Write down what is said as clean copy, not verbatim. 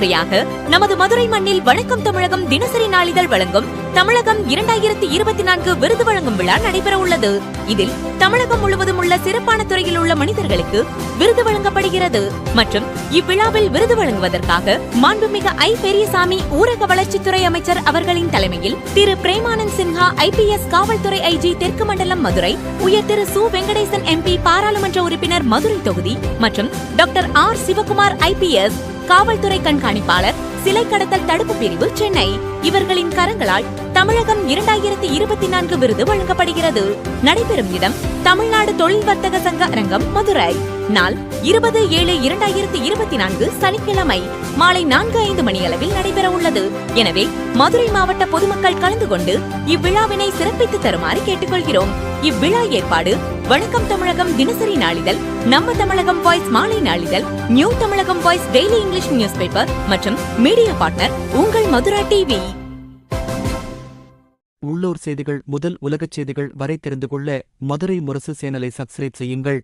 முறையாக நமது மதுரை மண்ணில் வணக்கம் தமிழகம் தினசரி நாளிதழ் வழங்கும் தமிழகம் 2024 விருது வழங்கும் விழா நடைபெற உள்ளது. இதில் தமிழகம் முழுவதும் உள்ள சிறப்பான துறையில் உள்ள மனிதர்களுக்கு விருது வழங்கப்படுகிறது. மற்றும் இவ்விழாவில் விருது வழங்குவதற்காக மாண்புமிகு ஐ. பெரியசாமி ஊரக வளர்ச்சித்துறை அமைச்சர் அவர்களின் தலைமையில் திரு பிரேமானந்த் சின்ஹா IPS காவல்துறை IG தெற்கு மண்டலம் மதுரை, உயர் திரு சு. வெங்கடேசன் MP பாராளுமன்ற உறுப்பினர் மதுரை தொகுதி மற்றும் டாக்டர் R. சிவகுமார் IPS காவல்துறை கண்காணிப்பாளர் சிலை கடத்தல் தடுப்பு பிரிவு சென்னை இவர்களின் கரங்களால் தமிழகம் 2024 விருது வழங்கப்படுகிறது. நடைபெறும் இடம் தமிழ்நாடு தொழில் வர்த்தக சங்க அரங்கம் மதுரை. நாள் 20/7/2024 சனிக்கிழமை மாலை 4:05 மணியளவில் நடைபெற உள்ளது. எனவே மதுரை மாவட்ட பொதுமக்கள் கலந்து கொண்டு இவ்விழாவினை சிறப்பித்து தருமாறு கேட்டுக்கொள்கிறோம். இவ்விழா ஏற்பாடு வணக்கம் தமிழகம் தினசரி நாளிதழ், நம்ம தமிழகம் வாய்ஸ் மாலை நாளிதழ், new Tamilagam voice daily English news paper மற்றும் மீடியா பார்ட்னர் உங்கள் மதுரா டிவி. உள்ளூர் செய்திகள் முதல் உலகச் செய்திகள் வரை தெரிந்து கொள்ள மதுரை முரசு சேனலை சப்ஸ்கிரைப் செய்யுங்கள்.